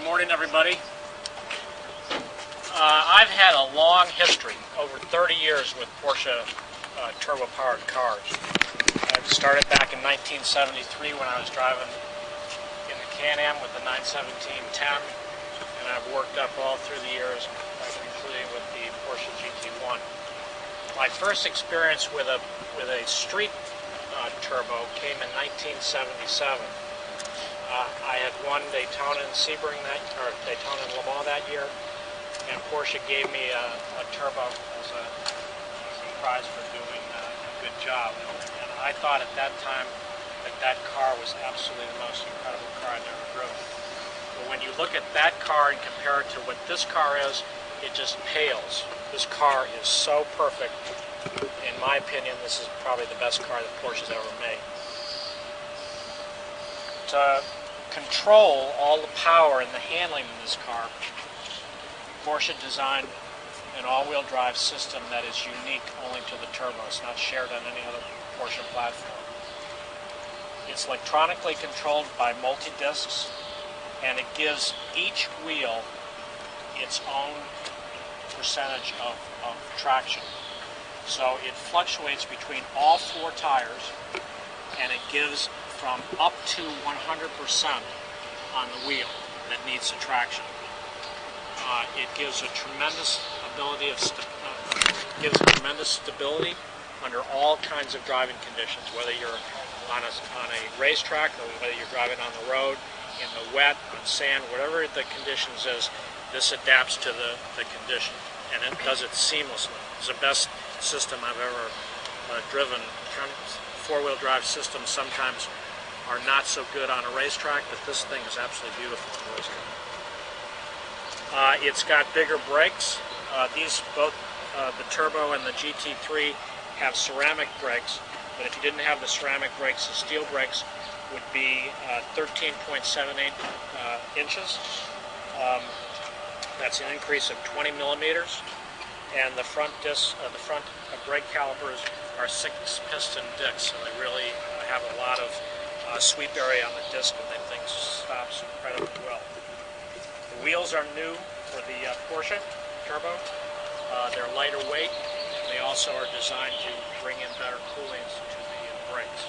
Good morning, everybody. I've had a long history, over 30 years, with Porsche turbo-powered cars. I started back in 1973 when I was driving in the Can-Am with the 917-10, and I've worked up all through the years, including with the Porsche GT1. My first experience with a street turbo came in 1977. I had won Daytona and Sebring Daytona and Le Mans that year, and Porsche gave me a turbo as a prize for doing a good job. And I thought at that time that car was absolutely the most incredible car I'd ever driven. But when you look at that car and compare it to what this car is, it just pales. This car is so perfect. In my opinion, this is probably the best car that Porsche's ever made. To control all the power and the handling in this car, Porsche designed an all-wheel drive system that is unique only to the turbo. It's not shared on any other Porsche platform. It's electronically controlled by multi-discs, and it gives each wheel its own percentage of traction. So it fluctuates between all four tires, and it gives from up to 100% on the wheel that needs the traction. It gives a tremendous stability under all kinds of driving conditions, whether you're on a racetrack or whether you're driving on the road, in the wet, on sand, whatever the conditions is, this adapts to the condition, and it does it seamlessly. It's the best system I've ever driven. Four-wheel drive systems sometimes are not so good on a racetrack, but this thing is absolutely beautiful on a racetrack. It's got bigger brakes. Both the Turbo and the GT3 have ceramic brakes, but if you didn't have the ceramic brakes, the steel brakes would be 13.78 inches. That's an increase of 20 millimeters. And the front brake calipers are 6-piston discs, so they really have a lot of sweep area on the disc, and then things stops incredibly well. The wheels are new for the Porsche Turbo. They're lighter weight, and they also are designed to bring in better cooling to the brakes.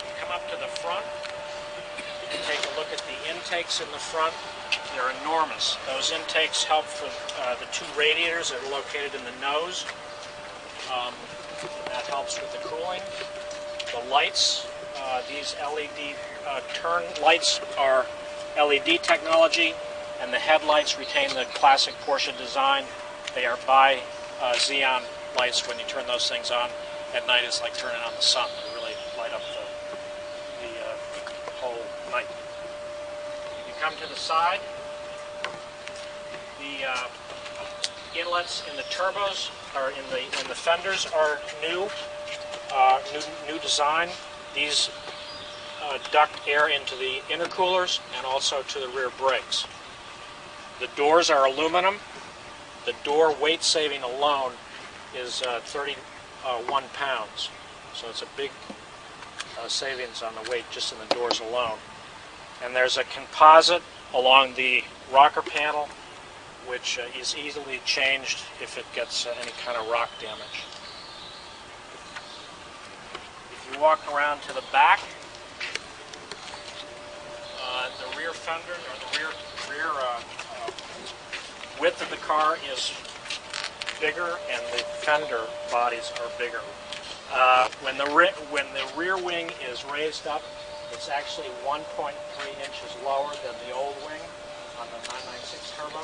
You come up to the front, you take a look at the intakes in the front. They're enormous. Those intakes help for the two radiators that are located in the nose. That helps with the cooling. The lights, these LED turn lights are LED technology, and the headlights retain the classic Porsche design. They are bi-xenon lights. When you turn those things on at night, it's like turning on the sun. They really light up the whole night. You come to the side. The inlets in the turbos or in the fenders are new design. These duct air into the intercoolers and also to the rear brakes. The doors are aluminum. The door weight saving alone is 31 pounds. So it's a big savings on the weight just in the doors alone. And there's a composite along the rocker panel, which is easily changed if it gets any kind of rock damage. If you walk around to the back, the rear fender, or the rear width of the car is bigger, and the fender bodies are bigger. When the rear wing is raised up, it's actually 1.3 inches lower than the old wing on the 996 Turbo,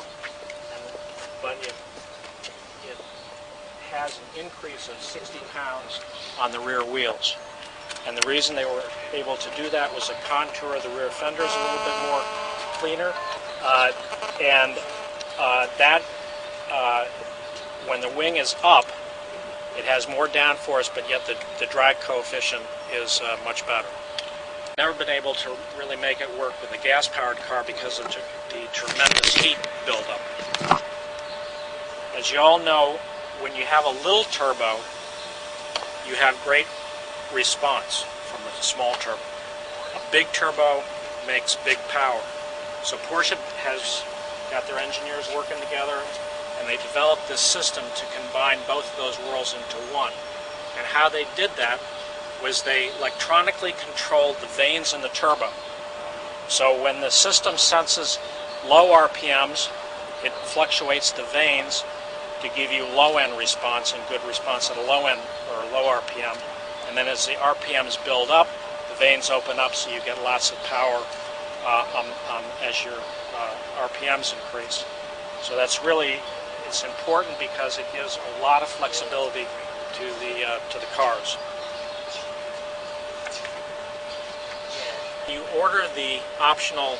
but it has an increase of 60 pounds on the rear wheels. And the reason they were able to do that was the contour of the rear fenders a little bit more cleaner, when the wing is up, it has more downforce, but yet the drag coefficient is much better. Never been able to really make it work with a gas-powered car because of the tremendous heat buildup. As you all know, when you have a little turbo, you have great response from a small turbo. A big turbo makes big power. So Porsche has got their engineers working together, and they developed this system to combine both of those worlds into one. And how they did that was they electronically controlled the vanes in the turbo. So when the system senses low RPMs, it fluctuates the vanes to give you low end response and good response at a low end or low RPM. And then as the RPMs build up, the vanes open up, so you get lots of power as your RPMs increase. So that's really, it's important because it gives a lot of flexibility to the cars. You order the optional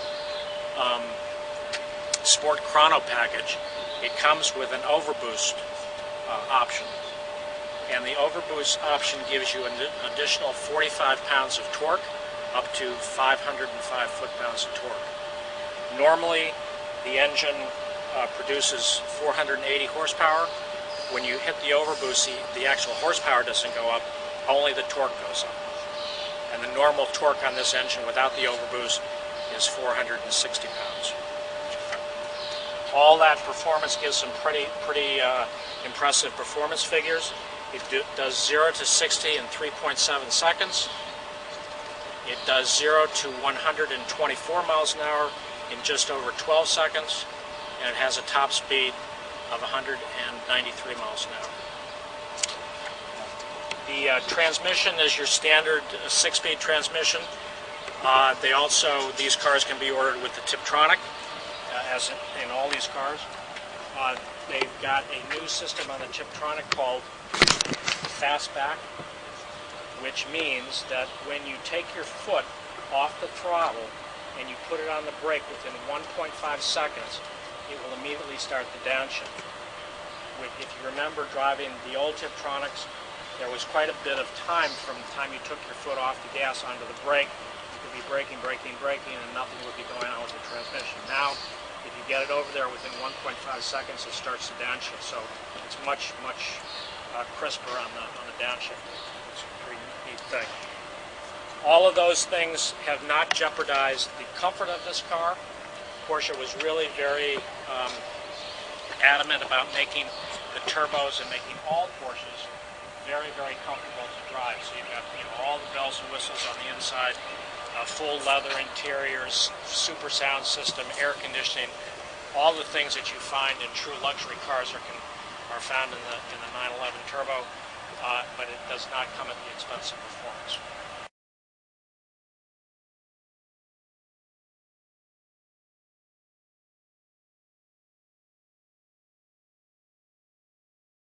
Sport Chrono package. It comes with an overboost option, and the overboost option gives you an additional 45 pounds of torque, up to 505 foot-pounds of torque. Normally, the engine produces 480 horsepower. When you hit the overboost, the actual horsepower doesn't go up, only the torque goes up. And the normal torque on this engine without the overboost is 460 pounds. All that performance gives some pretty impressive performance figures. It does 0 to 60 in 3.7 seconds. It does 0 to 124 miles an hour in just over 12 seconds, and it has a top speed of 193 miles an hour. The transmission is your standard 6-speed transmission. These cars can be ordered with the Tiptronic, as in all these cars. They've got a new system on the Tiptronic called Fastback, which means that when you take your foot off the throttle and you put it on the brake within 1.5 seconds, it will immediately start the downshift. If you remember driving the old Tiptronics, there was quite a bit of time from the time you took your foot off the gas onto the brake. You could be braking, and nothing would be going on with the transmission. Now, if you get it over there within 1.5 seconds, it starts to downshift. So it's much crisper on the downshift. It's a pretty neat thing. All of those things have not jeopardized the comfort of this car. Porsche was really very adamant about making the turbos and making all Porsches very comfortable to drive. So you've got all the bells and whistles on the inside, full leather interiors, super sound system, air conditioning, all the things that you find in true luxury cars are found in the 911 Turbo, but it does not come at the expense of performance.